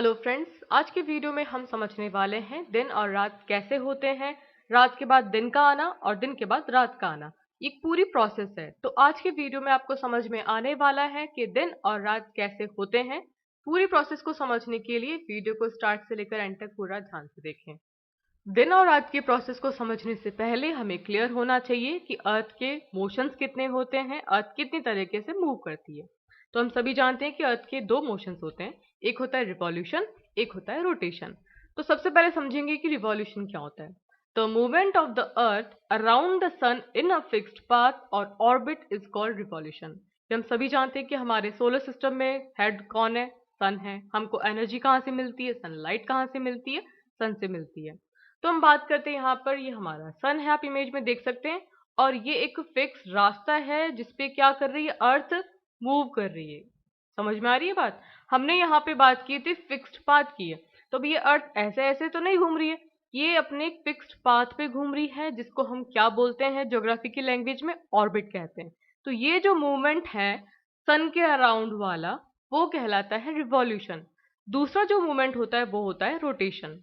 Hello friends, आज के video में हम समझने वाले हैं दिन और रात कैसे होते हैं, रात के बाद दिन का आना और दिन के बाद रात का आना। एक पूरी प्रोसेस है। तो आज के वीडियो में आपको समझ में आने वाला है कि दिन और रात कैसे होते हैं। पूरी प्रोसेस को समझने के लिए वीडियो को स्टार्ट से लेकर एंड तक पूरा ध्यान से देखें। दिन और रात की प्रोसेस को समझने से पहले हमें क्लियर होना चाहिए कि अर्थ के मोशंस कितने होते हैं, अर्थ कितनी तरीके से मूव करती है। तो हम सभी जानते हैं कि अर्थ के दो मोशंस होते हैं, एक होता है रिवॉल्यूशन, एक होता है रोटेशन। तो सबसे पहले समझेंगे कि रिवॉल्यूशन क्या होता है। The movement of the earth around the sun in a fixed path और ऑर्बिट इज कॉल्ड रिवॉल्यूशन। हम सभी जानते हैं कि हमारे सोलर सिस्टम में हेड कौन है? सन है। हमको एनर्जी कहाँ से मिलती है? सनलाइट कहाँ से मिलती है? सन से मिलती है। तो हम बात करते हैं यहाँ पर, ये हमारा सन है, आप इमेज में देख सकते हैं। और ये एक फिक्स रास्ता है जिसपे क्या कर रही है? अर्थ मूव कर रही है। समझ में आ रही है बात? हमने यहाँ पे बात की थी फिक्स्ड पाथ की है। तो अब ये अर्थ ऐसे ऐसे तो नहीं घूम रही है, ये अपने एक फिक्स्ड पाथ पे घूम रही है, जिसको हम क्या बोलते हैं ज्योग्राफी की लैंग्वेज में? ऑर्बिट कहते हैं। तो ये जो मूवमेंट है सन के अराउंड वाला, वो कहलाता है रिवॉल्यूशन। दूसरा जो मूवमेंट होता है वो होता है रोटेशन।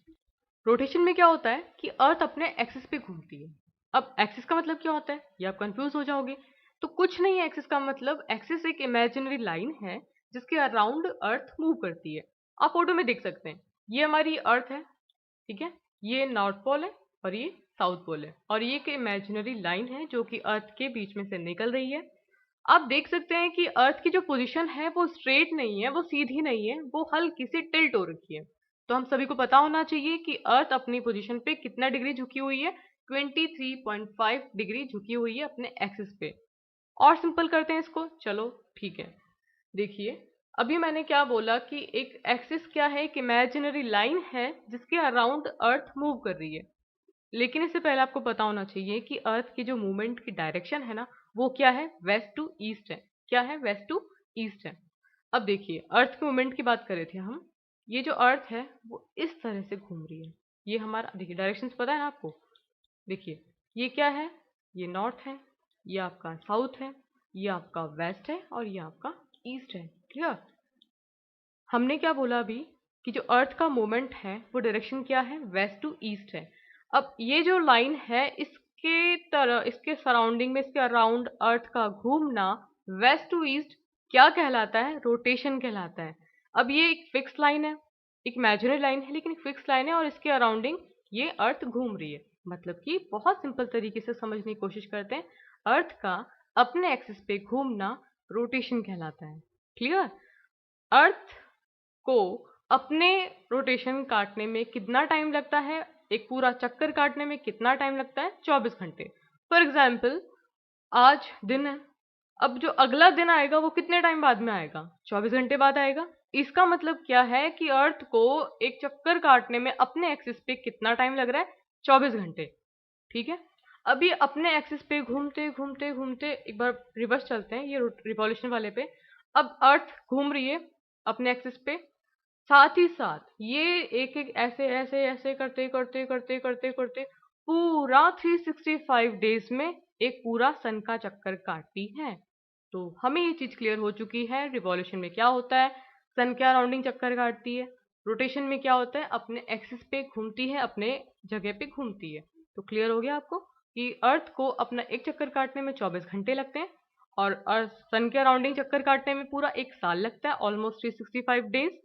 रोटेशन में क्या होता है कि अर्थ अपने एक्सिस पे घूमती है। अब एक्सिस का मतलब क्या होता है, ये आप कंफ्यूज हो जाओगे। तो कुछ नहीं है एक्सिस का मतलब, एक्सिस एक इमेजिनरी लाइन है जिसके अराउंड अर्थ मूव करती है। आप फोटो में देख सकते हैं, ये हमारी अर्थ है, ठीक है। ये नॉर्थ पोल है और ये साउथ पोल है, और ये एक इमेजिनरी लाइन है जो कि अर्थ के बीच में से निकल रही है। आप देख सकते हैं कि अर्थ की जो पोजीशन है वो स्ट्रेट नहीं है, वो सीधी नहीं है, वो हल्की सी टिल्ट हो रखी है। तो हम सभी को पता होना चाहिए कि अर्थ अपनी पोजीशन पे कितना डिग्री झुकी हुई है? 23.5 डिग्री झुकी हुई है अपने एक्सिस पे। और सिंपल करते हैं इसको, चलो ठीक है। देखिए, अभी मैंने क्या बोला कि एक एक्सिस क्या है? एक इमेजिनरी लाइन है जिसके अराउंड अर्थ मूव कर रही है। लेकिन इससे पहले आपको पता होना चाहिए कि अर्थ की जो मूवमेंट की डायरेक्शन है ना, वो क्या है? वेस्ट टू ईस्ट है। क्या है? वेस्ट टू ईस्ट है। अब देखिए, अर्थ की मूवमेंट की बात कर रहे थे हम। ये जो अर्थ है वो इस तरह से घूम रही है। ये हमारा, देखिए डायरेक्शंस पता है ना आपको? देखिए, ये क्या है? ये नॉर्थ है, ये आपका साउथ है, ये आपका वेस्ट है और ये आपका ईस्ट है। क्लियर? हमने क्या बोला अभी कि जो अर्थ का मूवमेंट है वो डायरेक्शन क्या है? वेस्ट टू ईस्ट है। अब ये जो लाइन है, इसके तरह, इसके सराउंडिंग में, इसके अराउंड अर्थ का घूमना वेस्ट टू ईस्ट क्या कहलाता है? रोटेशन कहलाता है। अब ये एक फिक्स लाइन है, एक इमेजिनरी लाइन है लेकिन एक फिक्स लाइन है, और इसके अराउंडिंग ये अर्थ घूम रही है। मतलब कि बहुत सिंपल तरीके से समझने की कोशिश करते हैं, अर्थ का अपने एक्सिस पे घूमना रोटेशन कहलाता है। क्लियर? अर्थ को अपने रोटेशन काटने में कितना टाइम लगता है? एक पूरा चक्कर काटने में कितना टाइम लगता है? 24 घंटे। फॉर एग्जाम्पल, आज दिन है, अब जो अगला दिन आएगा वो कितने टाइम बाद में आएगा? 24 घंटे बाद आएगा। इसका मतलब क्या है कि अर्थ को एक चक्कर काटने में अपने एक्सिस पे कितना टाइम लग रहा है? 24 घंटे। ठीक है। अभी अपने एक्सिस पे घूमते घूमते घूमते, एक बार रिवर्स चलते हैं ये रिवॉल्यूशन वाले पे। अब अर्थ घूम रही है अपने एक्सिस पे, साथ ही साथ ये एक एक ऐसे ऐसे ऐसे करते करते करते करते करते पूरा 365 डेज में एक पूरा सन का चक्कर काटती है। तो हमें ये चीज क्लियर हो चुकी है, रिवॉल्यूशन में क्या होता है? सन के अराउंडिंग चक्कर काटती है। रोटेशन में क्या होता है? अपने एक्सिस पे घूमती है, अपने जगह पे घूमती है। तो क्लियर हो गया आपको कि अर्थ को अपना एक चक्कर काटने में 24 घंटे लगते हैं, और अर्थ सन के अराउंडिंग चक्कर काटने में पूरा एक साल लगता है, ऑलमोस्ट 365 डेज।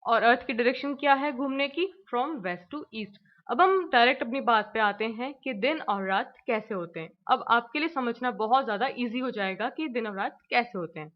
और अर्थ की डायरेक्शन क्या है घूमने की? From west to east. अब हम डायरेक्ट अपनी बात पे आते हैं कि दिन और रात कैसे होते हैं। अब आपके लिए समझना बहुत ज्यादा इजी हो जाएगा कि दिन और रात कैसे होते हैं।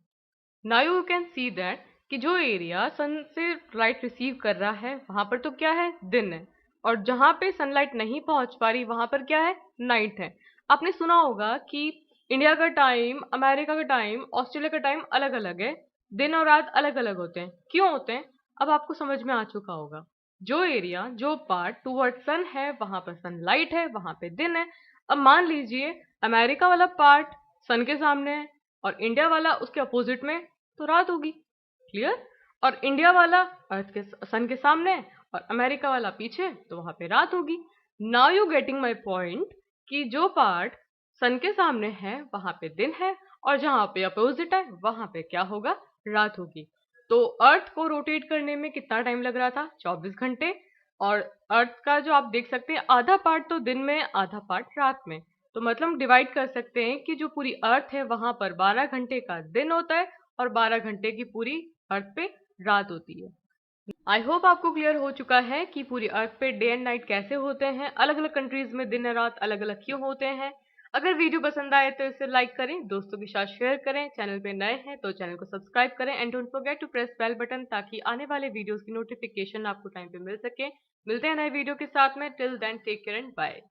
Now you can see that कि जो एरिया सन से लाइट रिसीव कर रहा है वहां पर तो क्या है? दिन है। और जहां पे सनलाइट नहीं पहुंच पा रही वहां पर क्या है? नाइट है। आपने सुना होगा कि इंडिया का टाइम, अमेरिका का टाइम, ऑस्ट्रेलिया का टाइम अलग अलग है। दिन और रात अलग अलग होते हैं। क्यों होते हैं? अब आपको समझ में आ चुका होगा। जो एरिया, जो पार्ट टूवर्ड सन है वहां पर सनलाइट है, वहां पे दिन है। अब मान लीजिए अमेरिका वाला पार्ट सन के सामने है और इंडिया वाला उसके अपोजिट में, तो रात होगी। क्लियर? और इंडिया वाला अर्थ के, सन के सामने है और अमेरिका वाला पीछे, तो वहां पे रात होगी। Now you getting my point कि जो पार्ट सन के सामने है वहां पे दिन है, और जहां पे अपोजिट है वहां पे क्या होगा? रात होगी। तो अर्थ को रोटेट करने में कितना टाइम लग रहा था? 24 घंटे। और अर्थ का जो आप देख सकते हैं, आधा पार्ट तो दिन में, आधा पार्ट रात में। तो मतलब हम डिवाइड कर सकते हैं कि जो पूरी अर्थ है वहां पर 12 घंटे का दिन होता है और 12 घंटे की पूरी अर्थ पे रात होती है। आई होप आपको क्लियर हो चुका है कि पूरी अर्थ पे डे एंड नाइट कैसे होते हैं, अलग अलग कंट्रीज में दिन और रात अलग अलग क्यों होते हैं। अगर वीडियो पसंद आए तो इसे लाइक करें, दोस्तों के साथ शेयर करें, चैनल पे नए हैं तो चैनल को सब्सक्राइब करें and don't forget to press bell button ताकि आने वाले वीडियोस की नोटिफिकेशन आपको टाइम पे मिल सके। मिलते हैं नए वीडियो के साथ में, till then take care and bye.